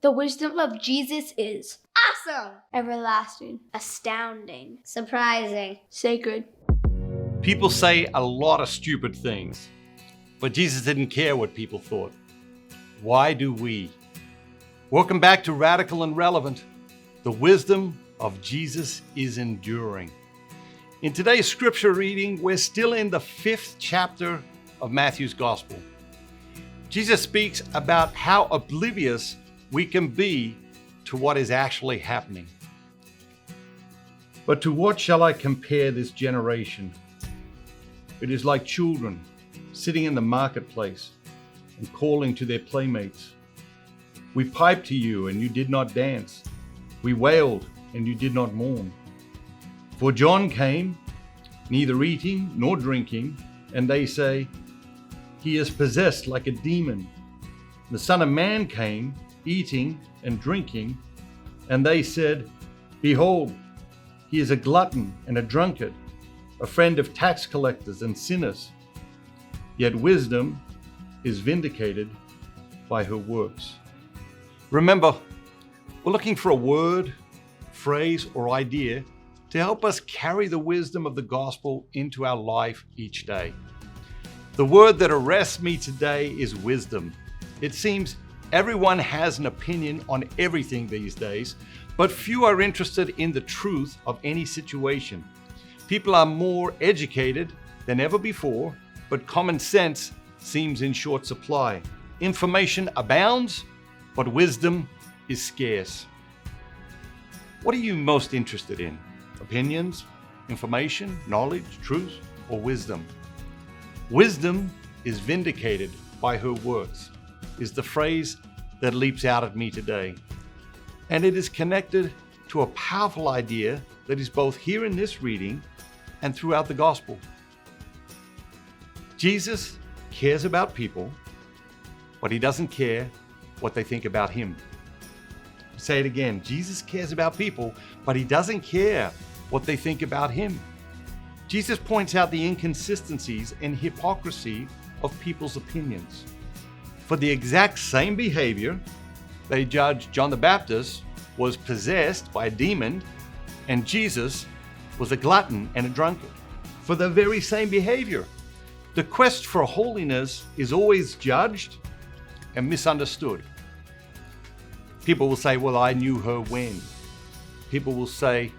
The wisdom of Jesus is Awesome! everlasting, astounding, Surprising. sacred. People say a lot of stupid things, but Jesus didn't care what people thought. Why do we? Welcome back to Radical and Relevant. The wisdom of Jesus is enduring. In today's scripture reading, we're still in the 5th chapter of Matthew's Gospel. Jesus speaks about how oblivious we can be to what is actually happening. But to what shall I compare this generation? It is like children sitting in the marketplace and calling to their playmates. We piped to you and you did not dance. We wailed and you did not mourn. For John came, neither eating nor drinking, and they say, he is possessed like a demon. The Son of Man came, eating and drinking, and they said, behold, he is a glutton and a drunkard, a friend of tax collectors and sinners. Yet wisdom is vindicated by her works. Remember, we're looking for a word, phrase, or idea to help us carry the wisdom of the gospel into our life each day. The word that arrests me today is wisdom. It seems everyone has an opinion on everything these days, but few are interested in the truth of any situation. People are more educated than ever before, but common sense seems in short supply. Information abounds, but wisdom is scarce. What are you most interested in? Opinions, information, knowledge, truth, or wisdom? Wisdom is vindicated by her works, is the phrase that leaps out at me today. And it is connected to a powerful idea that is both here in this reading and throughout the gospel. Jesus cares about people, but he doesn't care what they think about him. Say it again. Jesus cares about people, but he doesn't care what they think about him. Jesus points out the inconsistencies and hypocrisy of people's opinions. For the exact same behavior, they judged John the Baptist was possessed by a demon, and Jesus was a glutton and a drunkard. For the very same behavior. The quest for holiness is always judged and misunderstood. People will say, well, I knew her when. People will say,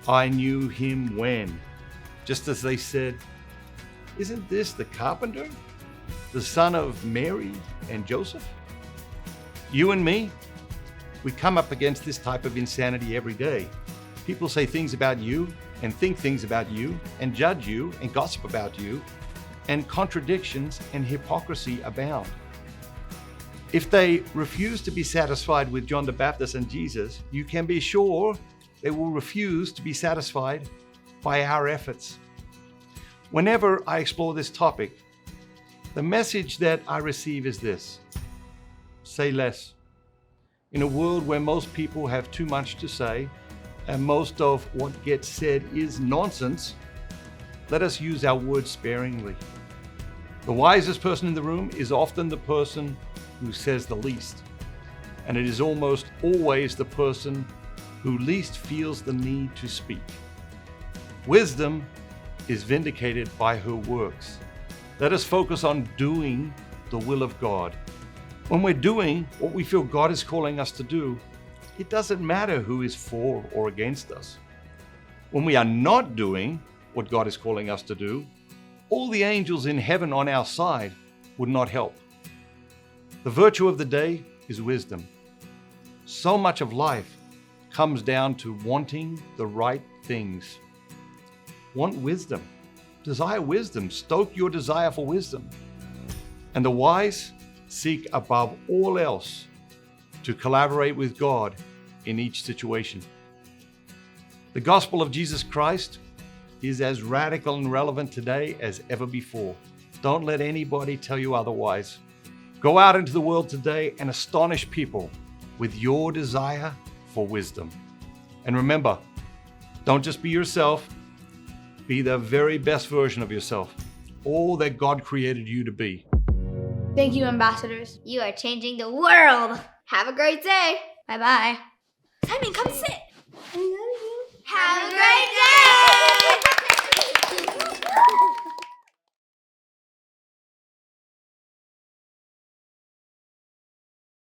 I knew him when. Just as they said, isn't this the carpenter, the son of Mary and Joseph? You and me, we come up against this type of insanity every day. People say things about you and think things about you and judge you and gossip about you, and contradictions and hypocrisy abound. If they refuse to be satisfied with John the Baptist and Jesus, you can be sure they will refuse to be satisfied by our efforts. Whenever I explore this topic, the message that I receive is this: say less. In a world where most people have too much to say, and most of what gets said is nonsense, let us use our words sparingly. The wisest person in the room is often the person who says the least, and it is almost always the person who least feels the need to speak. Wisdom is vindicated by her works. Let us focus on doing the will of God. When we're doing what we feel God is calling us to do, it doesn't matter who is for or against us. When we are not doing what God is calling us to do, all the angels in heaven on our side would not help. The virtue of the day is wisdom. So much of life comes down to wanting the right things. Want wisdom. Desire wisdom. Stoke your desire for wisdom. And the wise seek above all else to collaborate with God in each situation. The gospel of Jesus Christ is as radical and relevant today as ever before. Don't let anybody tell you otherwise. Go out into the world today and astonish people with your desire for wisdom. And remember, don't just be yourself, be the very best version of yourself, all that God created you to be. Thank you, ambassadors. You are changing the world. Have a great day. Bye bye. Simon, come sit.